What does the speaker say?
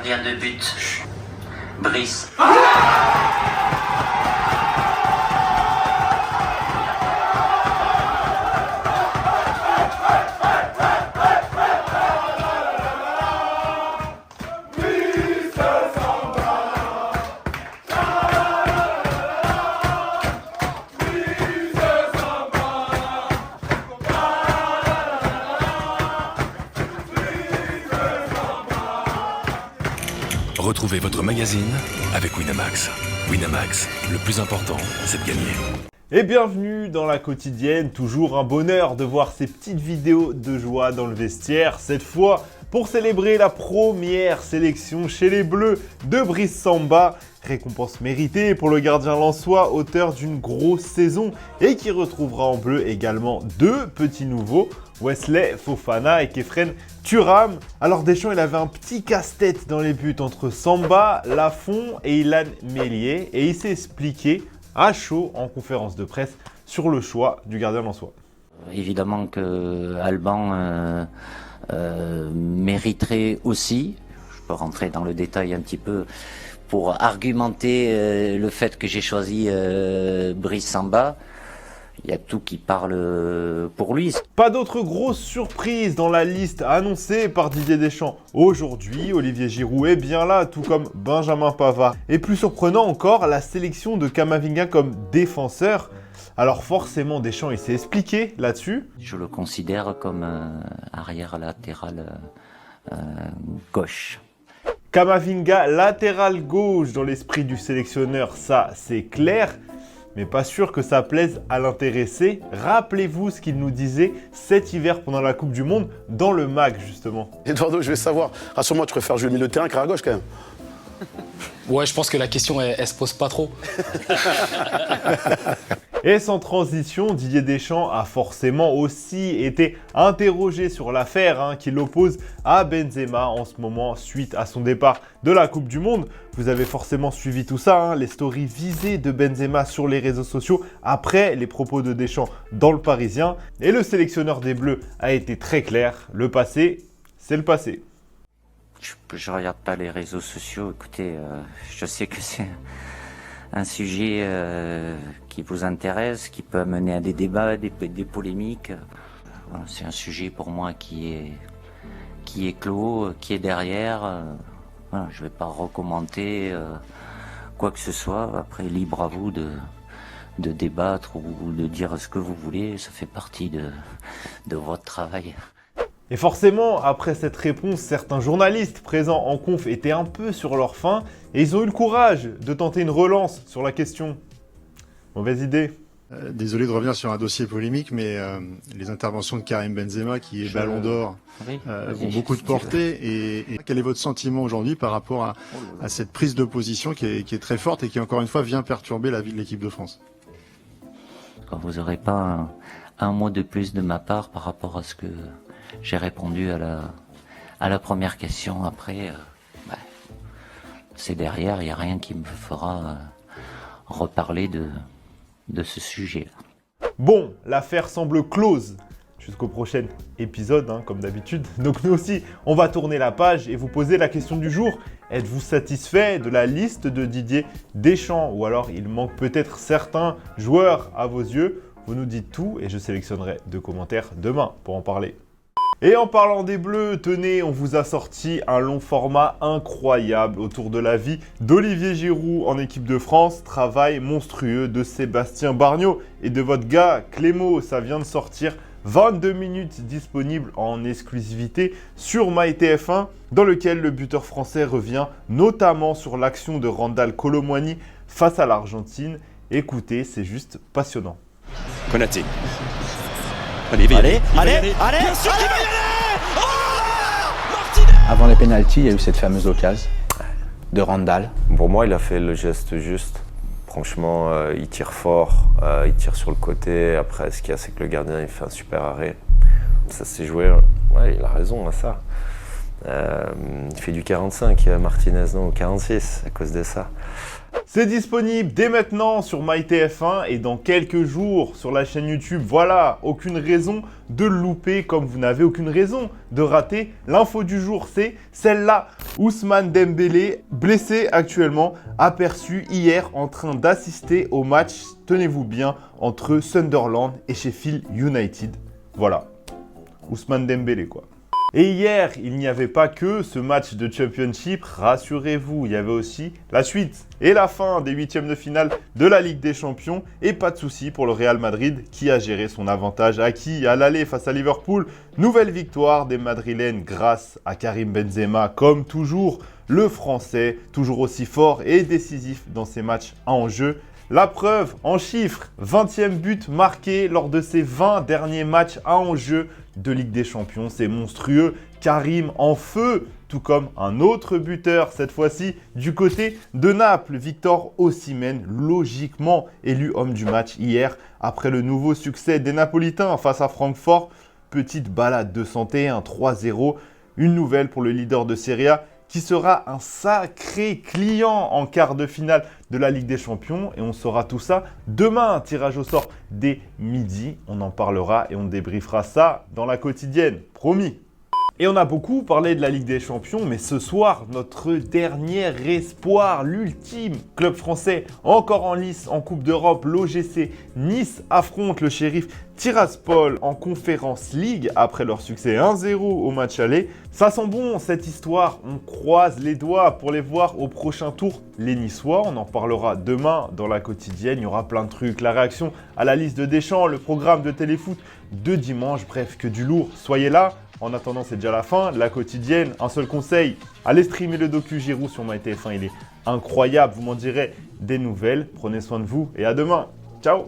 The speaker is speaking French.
gardien de but, Brice. Retrouvez votre magazine avec Winamax. Winamax, le plus important, c'est de gagner. Et bienvenue dans la quotidienne, toujours un bonheur de voir ces petites vidéos de joie dans le vestiaire, cette fois pour célébrer la première sélection chez les Bleus de Brice Samba. Récompense méritée pour le gardien lensois, auteur d'une grosse saison et qui retrouvera en bleu également deux petits nouveaux, Wesley Fofana et Khéphren Thuram. Alors Deschamps, il avait un petit casse-tête dans les buts entre Samba, Lafont et Illan Meslier et il s'est expliqué à chaud en conférence de presse sur le choix du gardien lensois. Évidemment que Alban mériterait aussi, je peux rentrer dans le détail un petit peu pour argumenter le fait que j'ai choisi Brice Samba. Il y a tout qui parle pour lui. Pas d'autres grosses surprises dans la liste annoncée par Didier Deschamps. Aujourd'hui, Olivier Giroud est bien là, tout comme Benjamin Pavard. Et plus surprenant encore, la sélection de Camavinga comme défenseur. Alors forcément, Deschamps, il s'est expliqué là-dessus. Je le considère comme arrière latéral gauche. Camavinga latéral gauche dans l'esprit du sélectionneur, ça c'est clair. Mais pas sûr que ça plaise à l'intéressé. Rappelez-vous ce qu'il nous disait cet hiver pendant la Coupe du Monde dans le MAC justement. Eduardo, je vais savoir. Rassure-moi, tu préfères jouer milieu de terrain qu'à gauche quand même. Ouais, je pense que la question, elle se pose pas trop. Et sans transition, Didier Deschamps a forcément aussi été interrogé sur l'affaire qui l'oppose à Benzema en ce moment suite à son départ de la Coupe du Monde. Vous avez forcément suivi tout ça, les stories visées de Benzema sur les réseaux sociaux après les propos de Deschamps dans le Parisien. Et le sélectionneur des Bleus a été très clair, le passé, c'est le passé. Je regarde pas les réseaux sociaux, écoutez, je sais que c'est un sujet qui vous intéresse, qui peut mener à des débats, des polémiques. Voilà, c'est un sujet pour moi qui est clos, qui est derrière. Voilà, je vais pas recommenter quoi que ce soit. Après, libre à vous de débattre ou de dire ce que vous voulez. Ça fait partie de votre travail. Et forcément, après cette réponse, certains journalistes présents en conf étaient un peu sur leur faim et ils ont eu le courage de tenter une relance sur la question. Mauvaise idée. Désolé de revenir sur un dossier polémique, mais les interventions de Karim Benzema, qui est Ballon d'Or, ont beaucoup de portée. Et quel est votre sentiment aujourd'hui par rapport à cette prise de position qui est très forte et qui, encore une fois, vient perturber la vie de l'équipe de France? Quand vous n'aurez pas un mot de plus de ma part par rapport à ce que j'ai répondu à la première question. Après, c'est derrière, il n'y a rien qui me fera reparler de ce sujet. Bon, l'affaire semble close jusqu'au prochain épisode, comme d'habitude. Donc nous aussi, on va tourner la page et vous poser la question du jour. Êtes-vous satisfait de la liste de Didier Deschamps? Ou alors il manque peut-être certains joueurs à vos yeux? Vous nous dites tout et je sélectionnerai 2 commentaires demain pour en parler. Et en parlant des Bleus, tenez, on vous a sorti un long format incroyable autour de la vie d'Olivier Giroud en équipe de France. Travail monstrueux de Sébastien Bargnot et de votre gars Clément. Ça vient de sortir, 22 minutes disponibles en exclusivité sur MyTF1, dans lequel le buteur français revient notamment sur l'action de Randal Kolo Muani face à l'Argentine. Écoutez, c'est juste passionnant. Konaté. Allez, bien sûr qu'il va y aller. Martinez. Avant les pénaltys, il y a eu cette fameuse occasion de Randal. Pour moi, il a fait le geste juste. Franchement, il tire fort, il tire sur le côté. Après, ce qu'il y a, c'est que le gardien, il fait un super arrêt. Ça s'est joué. Ouais, il a raison à ça. Il fait du 45, Martinez, non, au 46, à cause de ça. C'est disponible dès maintenant sur MyTF1 et dans quelques jours sur la chaîne YouTube. Voilà, aucune raison de le louper comme vous n'avez aucune raison de rater. L'info du jour, c'est celle-là. Ousmane Dembélé, blessé actuellement, aperçu hier en train d'assister au match, tenez-vous bien, entre Sunderland et Sheffield United. Voilà, Ousmane Dembélé quoi. Et hier, il n'y avait pas que ce match de Championship, rassurez-vous, il y avait aussi la suite et la fin des huitièmes de finale de la Ligue des Champions. Et pas de souci pour le Real Madrid qui a géré son avantage acquis à l'aller face à Liverpool. Nouvelle victoire des Madrilènes grâce à Karim Benzema, comme toujours, le Français, toujours aussi fort et décisif dans ses matchs à enjeu. La preuve en chiffres, 20e but marqué lors de ses 20 derniers matchs à enjeu de Ligue des Champions. C'est monstrueux. Karim en feu, tout comme un autre buteur, cette fois-ci du côté de Naples. Victor Osimhen, logiquement élu homme du match hier après le nouveau succès des Napolitains face à Francfort. Petite balade de santé, un 3-0. Une nouvelle pour le leader de Serie A qui sera un sacré client en quart de finale de la Ligue des Champions. Et on saura tout ça demain, tirage au sort dès midi. On en parlera et on débriefera ça dans la quotidienne, promis. Et on a beaucoup parlé de la Ligue des Champions, mais ce soir, notre dernier espoir, l'ultime club français encore en lice en Coupe d'Europe, l'OGC Nice affronte le Sheriff Tiraspol en Conference League après leur succès 1-0 au match aller. Ça sent bon cette histoire, on croise les doigts pour les voir au prochain tour, les Niçois. On en parlera demain dans la quotidienne, il y aura plein de trucs, la réaction à la liste de Deschamps, le programme de téléfoot de dimanche, bref que du lourd, soyez là. En attendant, c'est déjà la fin, la quotidienne. Un seul conseil, allez streamer le docu Giroud sur MyTF1, il est incroyable, vous m'en direz des nouvelles. Prenez soin de vous et à demain. Ciao!